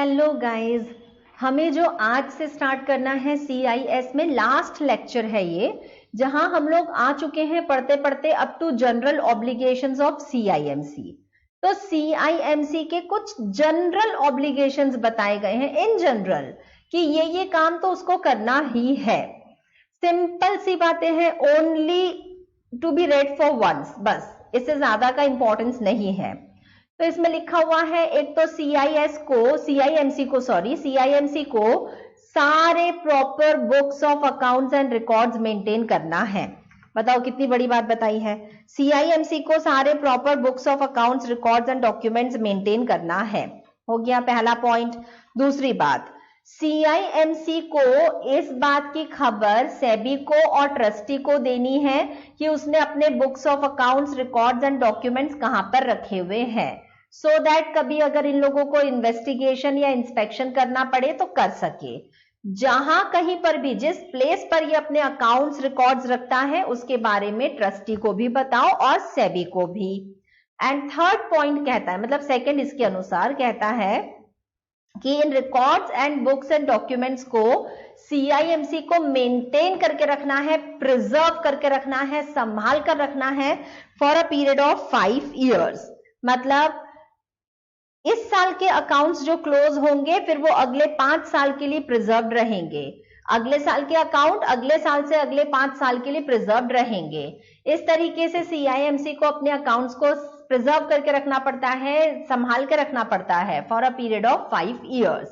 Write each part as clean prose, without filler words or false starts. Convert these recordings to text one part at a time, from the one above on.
Hello guys, हमें जो आज से स्टार्ट करना है CIS में लास्ट लेक्चर है ये, जहां हम लोग आ चुके हैं पढ़ते पढ़ते up to general obligations of CIMC। तो CIMC के कुछ जनरल ऑब्लिगेशंस बताए गए हैं इन जनरल कि ये काम तो उसको करना ही है। सिंपल सी बातें हैं, only to be read for once, बस इससे ज्यादा का इंपॉर्टेंस नहीं है। तो इसमें लिखा हुआ है, एक तो CIMC को सारे proper books of accounts and records maintain करना है। बताओ कितनी बड़ी बात बताई है। CIMC को सारे proper books of accounts, records and documents maintain करना है। हो गया पहला पॉइंट। दूसरी बात, CIMC को इस बात की खबर सेबी को और ट्रस्टी को देनी है कि उसने अपने books of accounts, records and documents कहां पर रखे हुए हैं, सो दैट कभी अगर इन लोगों को इन्वेस्टिगेशन या इंस्पेक्शन करना पड़े तो कर सके। जहां कहीं पर भी जिस प्लेस पर ये अपने अकाउंट्स, रिकॉर्ड्स रखता है उसके बारे में ट्रस्टी को भी बताओ और सेबी को भी। एंड थर्ड पॉइंट कहता है, मतलब सेकंड इसके अनुसार कहता है कि in records and books and documents को CIMC को मेंटेन करके रखना है, प्रिजर्व करके रखना है, संभाल कर रखना है for a period of 5 years। मतलब इस साल के अकाउंट्स जो क्लोज होंगे फिर वो अगले 5 साल के लिए प्रिजर्व्ड रहेंगे, अगले साल के अकाउंट अगले साल से अगले 5 साल के लिए प्रिजर्व्ड रहेंगे। इस तरीके से CIMC को अपने अकाउंट्स को प्रिजर्व करके रखना पड़ता है, संभाल के रखना पड़ता है for a period of 5 years।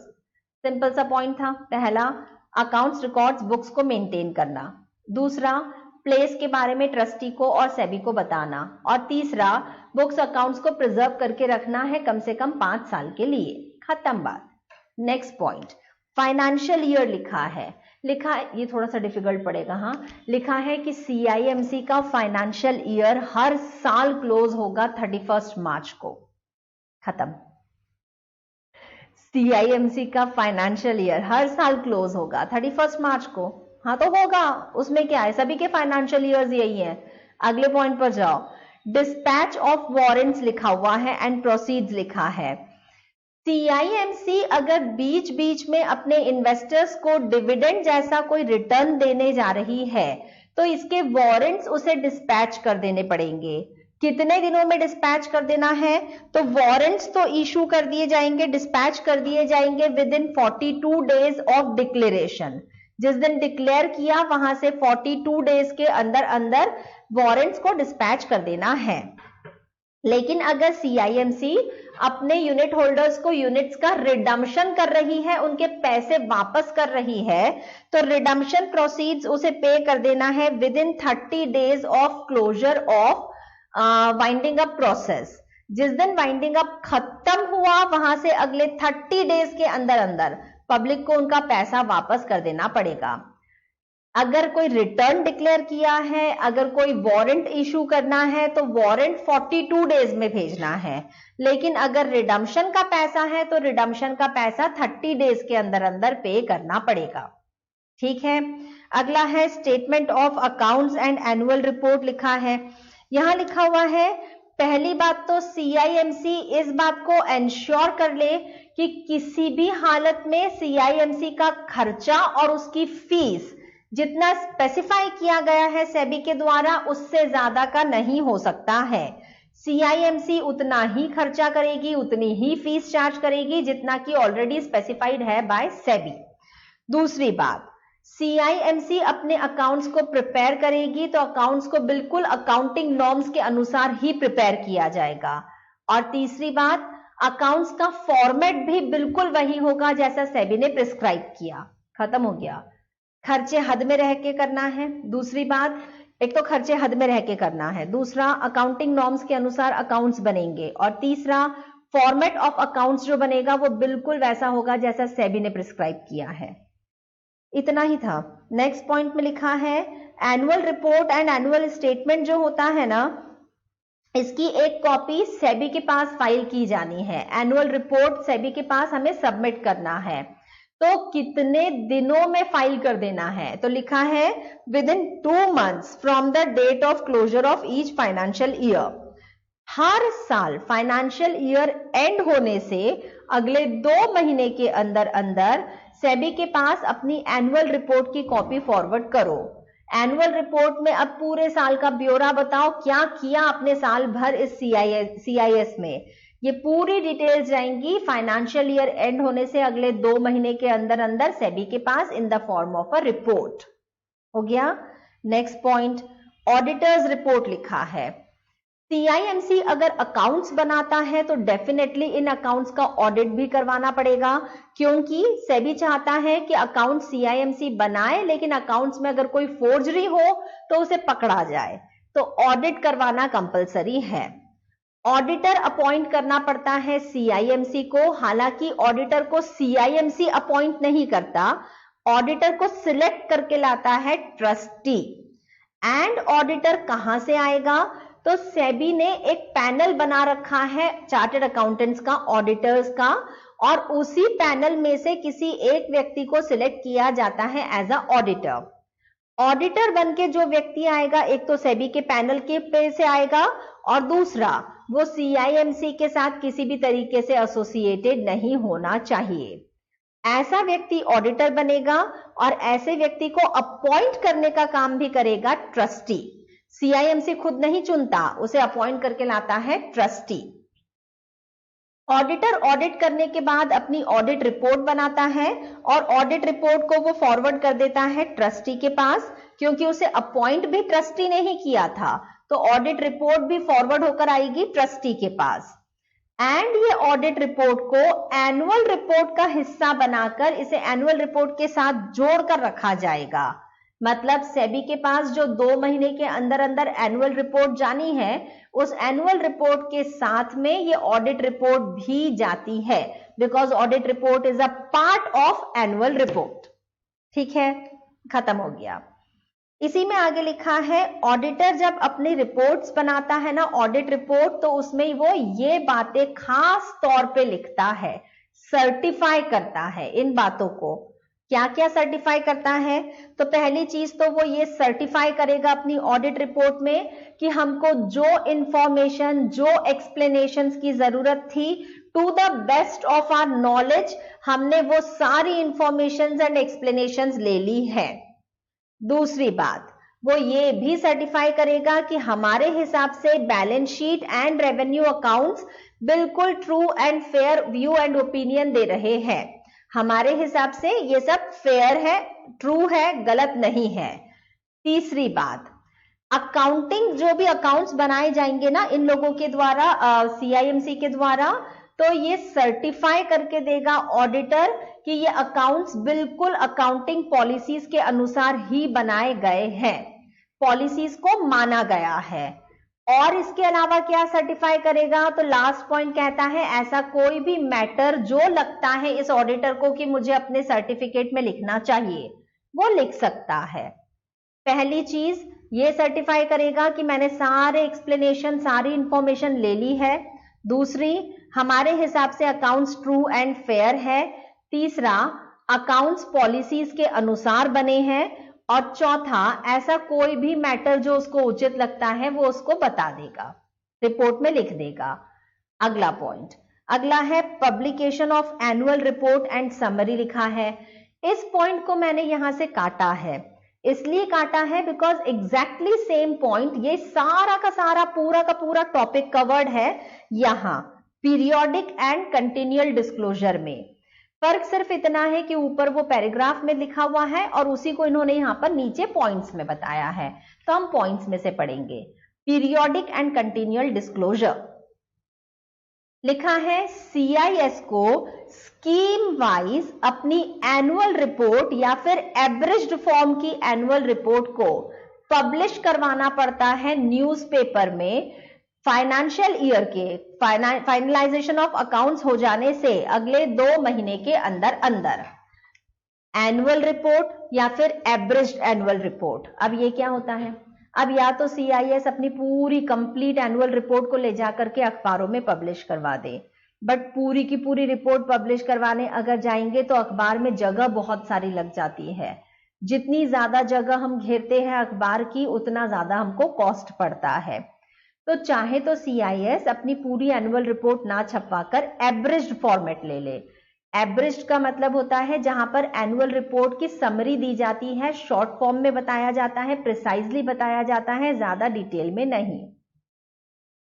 Simple सा पॉइंट था। पहला, अकाउंट्स, रिकॉर्ड्स, बुक्स को मेंटेन करना। दूसरा, प्लेस के बारे में ट्रस्टी को और सेबी को बताना। और तीसरा, बुक्स, अकाउंट्स को प्रिजर्व करके रखना है कम से कम 5 साल के लिए। खत्म बात। नेक्स्ट पॉइंट, फाइनेंशियल ईयर लिखा ये थोड़ा सा डिफिकल्ट पड़ेगा। हाँ, लिखा है कि CIMC का फाइनेंशियल ईयर हर साल क्लोज होगा 31 मार्च को। खत्म। CIMC का फाइनेंशियल ईयर हर साल क्लोज होगा 31 मार्च को। हाँ तो होगा, उसमें क्या है, सभी के फाइनेंशियल ईयर्स यही है। अगले पॉइंट पर जाओ, डिस्पैच ऑफ वारंट्स लिखा हुआ है एंड प्रोसीड्स लिखा है। CIMC अगर बीच बीच में अपने इन्वेस्टर्स को डिविडेंड जैसा कोई रिटर्न देने जा रही है तो इसके वारंट्स उसे डिस्पैच कर देने पड़ेंगे। कितने दिनों में डिस्पैच कर देना है, तो वारंट्स तो इशू कर दिए जाएंगे, डिस्पैच कर दिए जाएंगे with in 42 days of declaration. जिस दिन डिक्लेयर किया वहां से 42 डेज के अंदर अंदर वारंट्स को डिस्पैच कर देना है। लेकिन अगर CIMC अपने यूनिट होल्डर्स को यूनिट्स का रिडम्पशन कर रही है, उनके पैसे वापस कर रही है, तो रिडम्पशन प्रोसीड्स उसे पे कर देना है within 30 days of closure of winding up process. जिस दिन वाइंडिंग अप खत्म हुआ वहां से अगले 30 डेज के अंदर अंदर पब्लिक को उनका पैसा वापस कर देना पड़ेगा। अगर कोई रिटर्न डिक्लेयर किया है, अगर कोई वारंट इशू करना है तो वारंट 42 डेज में भेजना है। लेकिन अगर रिडम्पशन का पैसा है तो रिडम्पशन का पैसा 30 डेज के अंदर अंदर पे करना पड़ेगा। ठीक है। अगला है statement of accounts and annual report लिखा है। यहां लिखा हुआ है, पहली बात तो CIMC इस बात को एंश्योर कर ले कि किसी भी हालत में CIMC का खर्चा और उसकी फीस जितना स्पेसिफाई किया गया है सेबी के द्वारा उससे ज्यादा का नहीं हो सकता है। CIMC उतना ही खर्चा करेगी, उतनी ही फीस चार्ज करेगी जितना कि ऑलरेडी स्पेसिफाइड है बाय सेबी। दूसरी बात, CIMC अपने अकाउंट्स को प्रिपेयर करेगी तो अकाउंट्स को बिल्कुल अकाउंटिंग नॉर्म्स के अनुसार ही प्रिपेयर किया जाएगा। और तीसरी बात, अकाउंट्स का फॉर्मेट भी बिल्कुल वही होगा जैसा सेबी ने प्रिस्क्राइब किया। खत्म हो गया। खर्चे हद में रह के करना है। दूसरी बात, एक तो खर्चे हद में रह के करना है, दूसरा अकाउंटिंग नॉर्म्स के अनुसार अकाउंट्स बनेंगे, और तीसरा फॉर्मेट ऑफ अकाउंट्स जो बनेगा वो बिल्कुल वैसा होगा जैसा सेबी ने प्रिस्क्राइब किया है। इतना ही था। नेक्स्ट पॉइंट में लिखा है, annual report and annual statement जो होता है ना, इसकी एक कॉपी सेबी के पास फाइल की जानी है। एनुअल रिपोर्ट सेबी के पास हमें सबमिट करना है, तो कितने दिनों में फाइल कर देना है, तो लिखा है within 2 months from the date of closure of each financial year. हर साल फाइनेंशियल ईयर एंड होने से अगले 2 महीने के अंदर अंदर सेबी के पास अपनी एनुअल रिपोर्ट की कॉपी फॉरवर्ड करो। एनुअल रिपोर्ट में अब पूरे साल का ब्यौरा बताओ, क्या किया आपने साल भर इस CIS में, ये पूरी डिटेल्स जाएंगी फाइनेंशियल ईयर एंड होने से अगले 2 महीने के अंदर अंदर सेबी के पास in the form of a report. हो गया। नेक्स्ट पॉइंट, ऑडिटर्स रिपोर्ट लिखा है। CIMC अगर अकाउंट्स बनाता है तो डेफिनेटली इन अकाउंट्स का ऑडिट भी करवाना पड़ेगा, क्योंकि सेबी चाहता है कि अकाउंट CIMC बनाए लेकिन अकाउंट्स में अगर कोई फोर्जरी हो तो उसे पकड़ा जाए, तो ऑडिट करवाना कंपलसरी है। ऑडिटर अपॉइंट करना पड़ता है CIMC को, हालांकि ऑडिटर को CIMC अपॉइंट नहीं करता, ऑडिटर को सिलेक्ट करके लाता है ट्रस्टी। एंड ऑडिटर कहां से आएगा, तो सेबी ने एक पैनल बना रखा है चार्टर्ड अकाउंटेंट्स का, ऑडिटर्स का, और उसी पैनल में से किसी एक व्यक्ति को सिलेक्ट किया जाता है एज अ ऑडिटर। ऑडिटर बनके जो व्यक्ति आएगा, एक तो सेबी के पैनल के पे से आएगा और दूसरा वो CIMC के साथ किसी भी तरीके से एसोसिएटेड नहीं होना चाहिए। ऐसा व्यक्ति ऑडिटर बनेगा और ऐसे व्यक्ति को अपॉइंट करने का काम भी करेगा ट्रस्टी। CIMC खुद नहीं चुनता, उसे अपॉइंट करके लाता है ट्रस्टी। ऑडिटर ऑडिट करने के बाद अपनी ऑडिट रिपोर्ट बनाता है और ऑडिट रिपोर्ट को वो फॉरवर्ड कर देता है ट्रस्टी के पास, क्योंकि उसे अपॉइंट भी ट्रस्टी ने ही किया था, तो ऑडिट रिपोर्ट भी फॉरवर्ड होकर आएगी ट्रस्टी के पास। एंड ये ऑडिट रिपोर्ट को एनुअल रिपोर्ट का हिस्सा बनाकर इसे एनुअल रिपोर्ट के साथ जोड़कर रखा जाएगा। मतलब सेबी के पास जो 2 महीने के अंदर अंदर एनुअल रिपोर्ट जानी है, उस एनुअल रिपोर्ट के साथ में ये ऑडिट रिपोर्ट भी जाती है, because audit report is a part of annual report. ठीक है, खत्म हो गया। इसी में आगे लिखा है, ऑडिटर जब अपनी रिपोर्ट्स बनाता है ना, ऑडिट रिपोर्ट, तो उसमें वो ये बातें खास तौर पे लिखता है, सर्टिफाई करता है इन बातों को। क्या क्या सर्टिफाई करता है, तो पहली चीज तो वो ये सर्टिफाई करेगा अपनी ऑडिट रिपोर्ट में कि हमको जो इंफॉर्मेशन, जो एक्सप्लेनेशंस की जरूरत थी, to the best of our knowledge हमने वो सारी इंफॉर्मेशंस एंड एक्सप्लेनेशंस ले ली है। दूसरी बात, वो ये भी सर्टिफाई करेगा कि हमारे हिसाब से balance sheet and revenue accounts बिल्कुल true and fair view and opinion दे रहे हैं। हमारे हिसाब से ये सब फेयर है, ट्रू है, गलत नहीं है। तीसरी बात, अकाउंटिंग, जो भी अकाउंट्स बनाए जाएंगे ना इन लोगों के द्वारा, CIMC के द्वारा, तो ये सर्टिफाई करके देगा ऑडिटर कि ये अकाउंट्स बिल्कुल अकाउंटिंग पॉलिसीज के अनुसार ही बनाए गए हैं, पॉलिसीज को माना गया है। और इसके अलावा क्या सर्टिफाई करेगा, तो लास्ट पॉइंट कहता है ऐसा कोई भी मैटर जो लगता है इस ऑडिटर को कि मुझे अपने सर्टिफिकेट में लिखना चाहिए, वो लिख सकता है। पहली चीज ये सर्टिफाई करेगा कि मैंने सारे एक्सप्लेनेशन, सारी इंफॉर्मेशन ले ली है। दूसरी, हमारे हिसाब से अकाउंट्स ट्रू एंड फेयर है। तीसरा, अकाउंट्स पॉलिसीज के अनुसार बने हैं। और चौथा, ऐसा कोई भी मैटर जो उसको उचित लगता है वो उसको बता देगा, रिपोर्ट में लिख देगा। अगला पॉइंट, अगला है publication of annual report and summary लिखा है। इस पॉइंट को मैंने यहां से काटा है, इसलिए काटा है बिकॉज एग्जैक्टली सेम पॉइंट, ये सारा का सारा पूरा का पूरा टॉपिक कवर्ड है यहां पीरियोडिक एंड कंटिन्यूअल डिस्क्लोजर में। फर्क सिर्फ इतना है कि ऊपर वो पैराग्राफ में लिखा हुआ है और उसी को इन्होंने यहां पर नीचे पॉइंट्स में बताया है, तो हम पॉइंट्स में से पढ़ेंगे। पीरियोडिक एंड कंटिन्यूअल डिस्क्लोजर लिखा है, CIS को स्कीम वाइज अपनी एनुअल रिपोर्ट या फिर एब्रिज्ड फॉर्म की एनुअल रिपोर्ट को पब्लिश करवाना पड़ता है न्यूज़पेपर में फाइनेंशियल ईयर के फाइनलाइजेशन ऑफ अकाउंट्स हो जाने से अगले 2 महीने के अंदर अंदर। एनुअल रिपोर्ट या फिर एब्रिज्ड एनुअल रिपोर्ट, अब ये क्या होता है, अब या तो CIS अपनी पूरी कंप्लीट एनुअल रिपोर्ट को ले जाकर के अखबारों में पब्लिश करवा दे, बट पूरी की पूरी रिपोर्ट पब्लिश करवाने अगर जाएंगे तो अखबार में जगह बहुत सारी लग जाती है। जितनी ज्यादा जगह हम घेरते हैं अखबार की, उतना ज्यादा हमको कॉस्ट पड़ता है। तो चाहे तो CIS अपनी पूरी एनुअल रिपोर्ट ना छपवाकर एब्रिज्ड फॉर्मेट ले ले। एब्रिज्ड का मतलब होता है जहां पर एनुअल रिपोर्ट की समरी दी जाती है, शॉर्ट फॉर्म में बताया जाता है, प्रिसाइजली बताया जाता है, ज्यादा डिटेल में नहीं।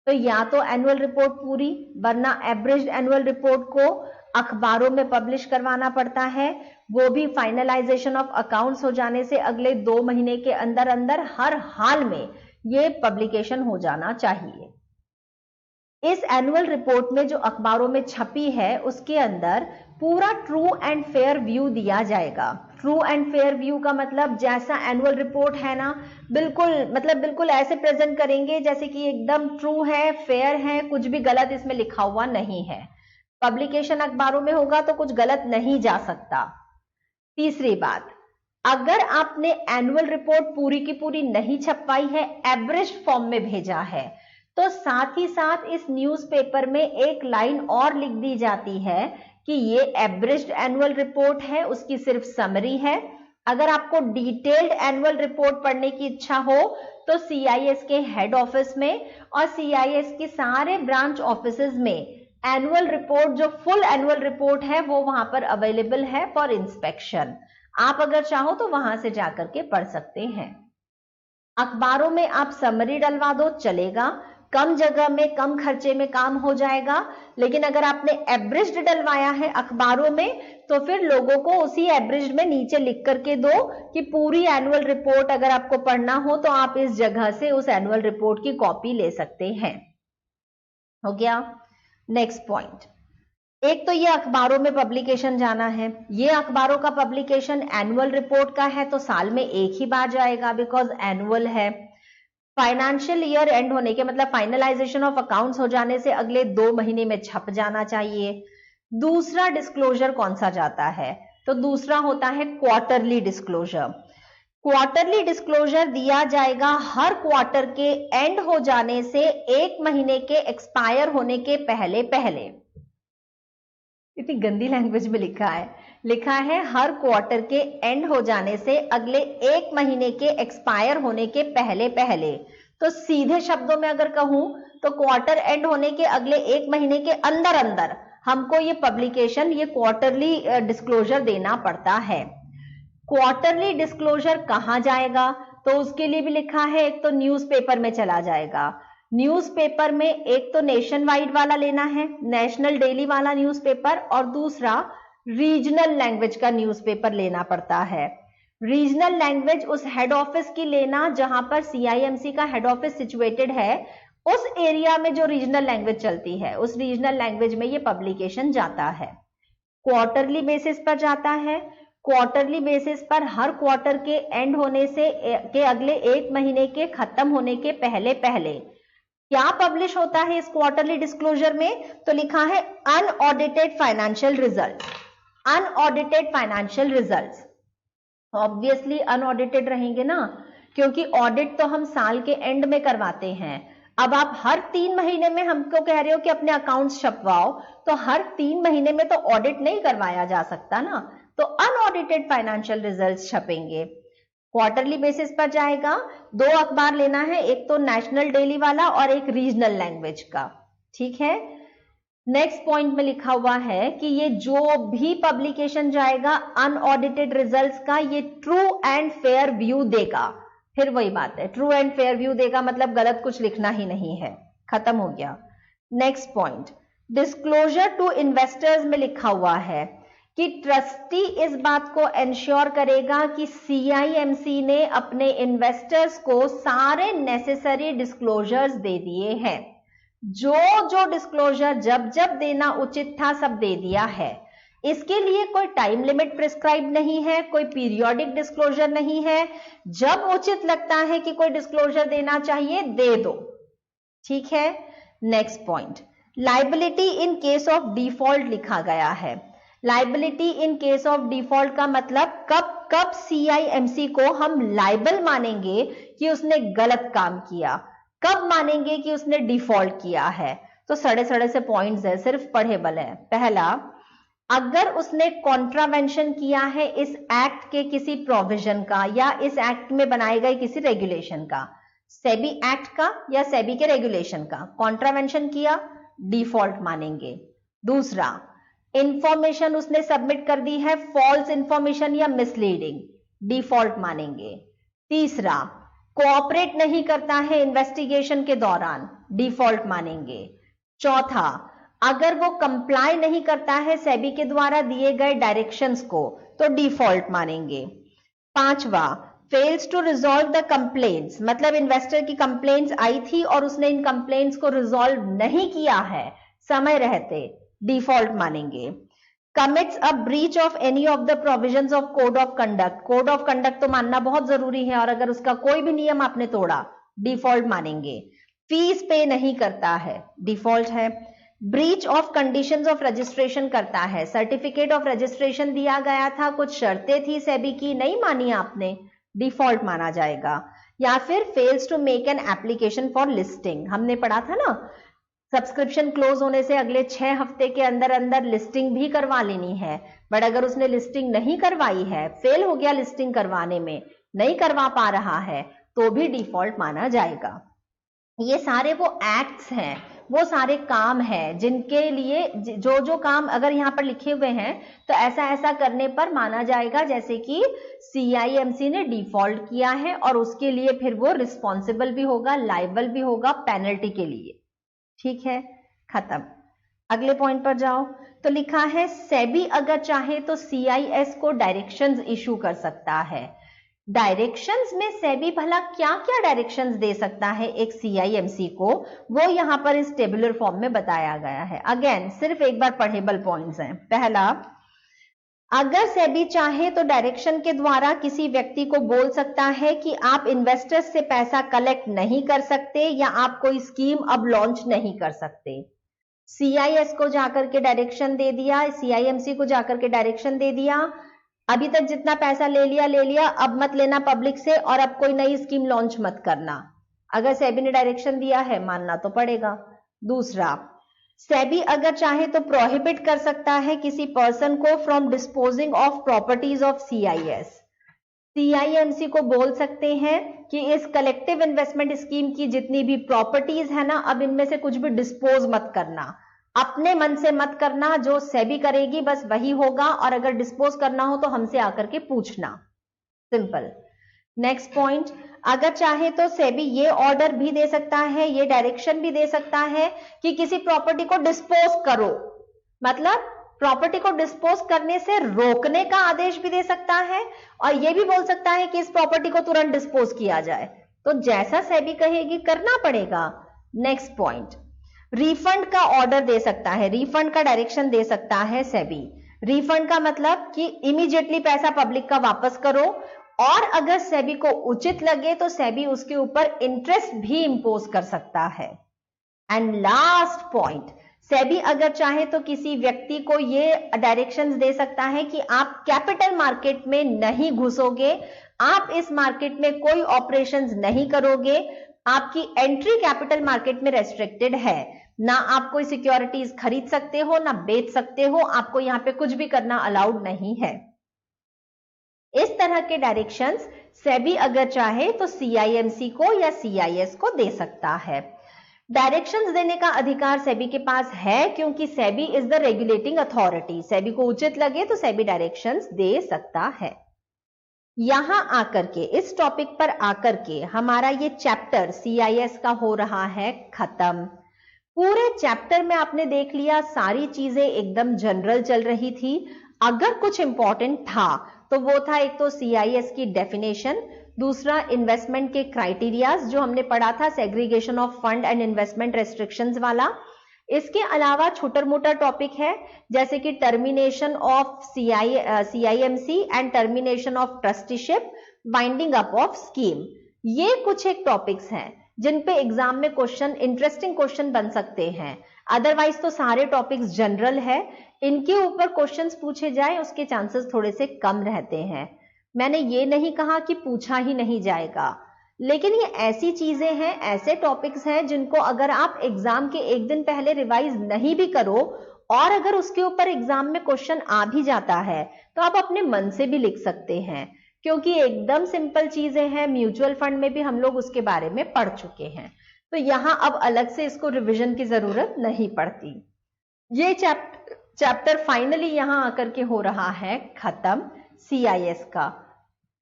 तो या तो एनुअल रिपोर्ट पूरी, वरना एब्रिज्ड एनुअल रिपोर्ट को अखबारों में पब्लिश करवाना पड़ता है, वो भी फाइनलाइजेशन ऑफ अकाउंट्स हो जाने से अगले 2 महीने के अंदर अंदर हर हाल में ये पब्लिकेशन हो जाना चाहिए। इस एनुअल रिपोर्ट में जो अखबारों में छपी है उसके अंदर पूरा ट्रू एंड फेयर व्यू दिया जाएगा। ट्रू एंड फेयर व्यू का मतलब जैसा एनुअल रिपोर्ट है ना, बिल्कुल ऐसे प्रेजेंट करेंगे जैसे कि एकदम ट्रू है, फेयर है, कुछ भी गलत इसमें लिखा हुआ नहीं है। पब्लिकेशन अखबारों में होगा तो कुछ गलत नहीं जा सकता। तीसरी बात, अगर आपने एनुअल रिपोर्ट पूरी की पूरी नहीं छपवाई है, एब्रिज्ड फॉर्म में भेजा है, तो साथ ही साथ इस न्यूज़पेपर में एक लाइन और लिख दी जाती है कि ये एब्रिज्ड एनुअल रिपोर्ट है, उसकी सिर्फ समरी है। अगर आपको डिटेल्ड एनुअल रिपोर्ट पढ़ने की इच्छा हो तो CIS के हेड ऑफिस में और CIS के सारे ब्रांच ऑफिसेज में एनुअल रिपोर्ट, जो फुल एनुअल रिपोर्ट है, वो वहां पर अवेलेबल है फॉर इंस्पेक्शन। आप अगर चाहो तो वहां से जाकर के पढ़ सकते हैं। अखबारों में आप समरी डलवा दो, चलेगा, कम जगह में कम खर्चे में काम हो जाएगा। लेकिन अगर आपने एब्रिज्ड डलवाया है अखबारों में तो फिर लोगों को उसी एब्रिज्ड में नीचे लिख करके दो कि पूरी एनुअल रिपोर्ट अगर आपको पढ़ना हो तो आप इस जगह से उस एनुअल रिपोर्ट की कॉपी ले सकते हैं। हो गया। नेक्स्ट पॉइंट, एक तो ये अखबारों में पब्लिकेशन जाना है। ये अखबारों का पब्लिकेशन एनुअल रिपोर्ट का है तो साल में एक ही बार जाएगा, बिकॉज एनुअल है। फाइनेंशियल ईयर एंड होने के मतलब फाइनलाइजेशन ऑफ अकाउंट्स हो जाने से अगले 2 महीने में छप जाना चाहिए। दूसरा डिस्क्लोजर कौन सा जाता है, तो दूसरा होता है क्वार्टरली डिस्क्लोजर। क्वार्टरली डिस्क्लोजर दिया जाएगा हर क्वार्टर के एंड हो जाने से 1 महीने के एक्सपायर होने के पहले पहले। इतनी गंदी लैंग्वेज में लिखा है हर क्वार्टर के एंड हो जाने से अगले 1 महीने के एक्सपायर होने के पहले पहले। तो सीधे शब्दों में अगर कहूं तो क्वार्टर एंड होने के अगले 1 महीने के अंदर अंदर हमको ये पब्लिकेशन, ये क्वार्टरली डिस्क्लोजर देना पड़ता है। क्वार्टरली डिस्क्लोजर कहां जाएगा, तो उसके लिए भी लिखा है, एक तो न्यूज़पेपर में चला जाएगा। न्यूज़पेपर में एक तो नेशन वाइड वाला लेना है, नेशनल डेली वाला न्यूज़पेपर, और दूसरा रीजनल लैंग्वेज का न्यूज़पेपर लेना पड़ता है। रीजनल लैंग्वेज उस हेड ऑफिस की लेना जहां पर CIMC का हेड ऑफिस सिचुएटेड है, उस एरिया में जो रीजनल लैंग्वेज चलती है उस रीजनल लैंग्वेज में ये पब्लिकेशन जाता है। क्वार्टरली बेसिस पर जाता है। क्वार्टरली बेसिस पर हर क्वार्टर के एंड होने से के अगले 1 महीने के खत्म होने के पहले पहले क्या पब्लिश होता है इस क्वार्टरली डिस्क्लोजर में, तो लिखा है unaudited financial result. Unaudited financial results obviously unaudited रहेंगे ना, क्योंकि ऑडिट तो हम साल के एंड में करवाते हैं। अब आप हर 3 महीने में हमको कह रहे हो कि अपने अकाउंट्स छपवाओ, तो हर 3 महीने में तो ऑडिट नहीं करवाया जा सकता ना, तो अनऑडिटेड फाइनेंशियल रिजल्ट्स छपेंगे। क्वार्टरली बेसिस पर जाएगा। 2 अखबार लेना है, एक तो नेशनल डेली वाला और एक रीजनल लैंग्वेज का। ठीक है। नेक्स्ट पॉइंट में लिखा हुआ है कि ये जो भी पब्लिकेशन जाएगा अनऑडिटेड रिजल्ट्स का, ये ट्रू एंड फेयर व्यू देगा। फिर वही बात है, ट्रू एंड फेयर व्यू देगा मतलब गलत कुछ लिखना ही नहीं है, खत्म हो गया। Next point, disclosure to investors में लिखा हुआ है कि ट्रस्टी इस बात को एंश्योर करेगा कि CIMC ने अपने इन्वेस्टर्स को सारे नेसेसरी डिस्क्लोजर्स दे दिए हैं। जो डिस्क्लोजर जब जब देना उचित था सब दे दिया है। इसके लिए कोई टाइम लिमिट प्रिस्क्राइब नहीं है, कोई पीरियोडिक डिस्क्लोजर नहीं है। जब उचित लगता है कि कोई डिस्क्लोजर देना चाहिए दे दो। ठीक है। Next point, liability in case of default लिखा गया है। Liability in case of default का मतलब कब CIMC को हम लाइबल मानेंगे कि उसने गलत काम किया, कब मानेंगे कि उसने डिफॉल्ट किया है। तो सड़े से पॉइंट्स है, सिर्फ पढ़ेबल है। पहला, अगर उसने कॉन्ट्रावेंशन किया है इस एक्ट के किसी प्रोविजन का या इस एक्ट में बनाए गए किसी रेगुलेशन का। सेबी एक्ट का या सेबी के रेगुलेशन का कॉन्ट्रावेंशन किया, डिफॉल्ट मानेंगे। दूसरा, इंफॉर्मेशन उसने सबमिट कर दी है फॉल्स इंफॉर्मेशन या मिसलीडिंग, डिफॉल्ट मानेंगे। तीसरा, कोऑपरेट नहीं करता है इन्वेस्टिगेशन के दौरान, डिफॉल्ट मानेंगे। चौथा, अगर वो कंप्लाई नहीं करता है सेबी के द्वारा दिए गए डायरेक्शंस को तो डिफॉल्ट मानेंगे। पांचवा, fails to resolve the complaints, मतलब इन्वेस्टर की कंप्लेंट्स आई थी और उसने इन कंप्लेंट्स को रिजॉल्व नहीं किया है समय रहते, डिफॉल्ट मानेंगे। Commits a breach of any of the provisions of code of conduct, code of conduct तो मानना बहुत जरूरी है और अगर उसका कोई भी नियम आपने तोड़ा, डिफॉल्ट मानेंगे। फीस पे नहीं करता है, डिफॉल्ट है। Breach of conditions of registration करता है, सर्टिफिकेट ऑफ रजिस्ट्रेशन दिया गया था, कुछ शर्तें थी सेबी की, नहीं मानी आपने, डिफॉल्ट माना जाएगा। या फिर fails to make an application for listing, हमने पढ़ा था ना सब्सक्रिप्शन क्लोज होने से अगले 6 हफ्ते के अंदर अंदर लिस्टिंग भी करवा लेनी है, बट अगर उसने लिस्टिंग नहीं करवाई है, फेल हो गया लिस्टिंग करवाने में, नहीं करवा पा रहा है, तो भी डिफॉल्ट माना जाएगा। ये सारे वो एक्ट्स हैं, वो सारे काम हैं जिनके लिए जो जो काम अगर यहाँ पर लिखे हुए हैं तो ऐसा ऐसा करने पर माना जाएगा, जैसे कि सीआईएमसी ने डिफॉल्ट किया है और उसके लिए फिर वो रिस्पॉन्सिबल भी होगा, लाइबल भी होगा पेनल्टी के लिए। ठीक है, खत्म। अगले पॉइंट पर जाओ तो लिखा है सेबी अगर चाहे तो सीआईएस को डायरेक्शंस इशू कर सकता है। डायरेक्शंस में सेबी भला क्या क्या डायरेक्शंस दे सकता है एक सीआईएमसी को, वो यहां पर इस टेबुलर फॉर्म में बताया गया है। अगेन सिर्फ एक बार पढ़ेबल पॉइंट्स हैं। पहला, अगर सेबी चाहे तो डायरेक्शन के द्वारा किसी व्यक्ति को बोल सकता है कि आप इन्वेस्टर्स से पैसा कलेक्ट नहीं कर सकते या आप कोई स्कीम अब लॉन्च नहीं कर सकते। सीआईएस को जाकर के डायरेक्शन दे दिया, सीआईएमसी को जाकर के डायरेक्शन दे दिया, अभी तक जितना पैसा ले लिया, अब मत लेना पब्लिक से और अब कोई नई स्कीम लॉन्च मत करना। अगर सेबी ने डायरेक्शन दिया है मानना तो पड़ेगा। दूसरा, सेबी अगर चाहे तो प्रोहिबिट कर सकता है किसी पर्सन को from disposing of properties of CIS. CIMC को बोल सकते हैं कि इस कलेक्टिव इन्वेस्टमेंट स्कीम की जितनी भी प्रॉपर्टीज है ना, अब इनमें से कुछ भी डिस्पोज मत करना, अपने मन से मत करना, जो सेबी करेगी बस वही होगा और अगर डिस्पोज करना हो तो हमसे आकर के पूछना। सिंपल। नेक्स्ट पॉइंट, अगर चाहे तो सेबी ये ऑर्डर भी दे सकता है, ये डायरेक्शन भी दे सकता है कि किसी प्रॉपर्टी को डिस्पोज करो, मतलब प्रॉपर्टी को डिस्पोज करने से रोकने का आदेश भी दे सकता है और यह भी बोल सकता है कि इस प्रॉपर्टी को तुरंत डिस्पोज किया जाए। तो जैसा सेबी कहेगी करना पड़ेगा। नेक्स्ट पॉइंट, रिफंड का ऑर्डर दे सकता है, रिफंड का डायरेक्शन दे सकता है सेबी। रिफंड का मतलब कि इमीडिएटली पैसा पब्लिक का वापस करो और अगर सेबी को उचित लगे तो सेबी उसके ऊपर इंटरेस्ट भी इंपोज कर सकता है। एंड लास्ट पॉइंट, सेबी अगर चाहे तो किसी व्यक्ति को ये डायरेक्शंस दे सकता है कि आप कैपिटल मार्केट में नहीं घुसोगे, आप इस मार्केट में कोई ऑपरेशंस नहीं करोगे, आपकी एंट्री कैपिटल मार्केट में रेस्ट्रिक्टेड है, ना आप कोई सिक्योरिटीज खरीद सकते हो ना बेच सकते हो, आपको यहां पे कुछ भी करना अलाउड नहीं है। इस तरह के डायरेक्शंस सेबी अगर चाहे तो सीआईएमसी को या सीआईएस को दे सकता है। डायरेक्शंस देने का अधिकार सेबी के पास है क्योंकि SEBI is the regulating authority. SEBI को उचित लगे तो सेबी डायरेक्शंस दे सकता है। यहां आकर के इस टॉपिक पर आकर के हमारा ये चैप्टर सीआईएस का हो रहा है खत्म। पूरे चैप्टर में आपने देख लिया सारी चीजें एकदम जनरल चल रही थी। अगर कुछ इंपॉर्टेंट था तो वो था एक तो सीआईएस की डेफिनेशन, दूसरा इन्वेस्टमेंट के क्राइटेरियाज जो हमने पढ़ा था segregation of fund and investment restrictions वाला। इसके अलावा छोटा मोटा टॉपिक है जैसे कि termination of CIMC and termination of trusteeship, winding up of scheme. ये कुछ एक टॉपिक्स हैं जिन पे एग्जाम में क्वेश्चन, इंटरेस्टिंग क्वेश्चन बन सकते हैं। अदरवाइज तो सारे टॉपिक्स जनरल है, इनके ऊपर क्वेश्चंस पूछे जाए उसके चांसेस थोड़े से कम रहते हैं। मैंने ये नहीं कहा कि पूछा ही नहीं जाएगा, लेकिन ये ऐसी चीजें हैं, ऐसे टॉपिक्स हैं जिनको अगर आप एग्जाम के एक दिन पहले रिवाइज नहीं भी करो और अगर उसके ऊपर एग्जाम में क्वेश्चन आ भी जाता है तो आप अपने मन से भी लिख सकते हैं। क्योंकि एकदम सिंपल चीजें हैं, म्यूचुअल फंड में भी हम लोग उसके बारे में पढ़ चुके हैं, तो यहां अब अलग से इसको रिवीजन की जरूरत नहीं पड़ती। ये चैप्टर फाइनली यहां आकर के हो रहा है खत्म CIS का।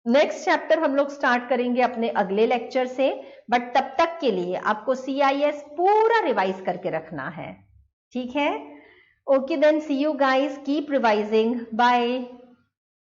नेक्स्ट चैप्टर हम लोग स्टार्ट करेंगे अपने अगले लेक्चर से, बट तब तक के लिए आपको CIS पूरा रिवाइज करके रखना है, ठीक है? Okay then, see you guys, keep revising, bye.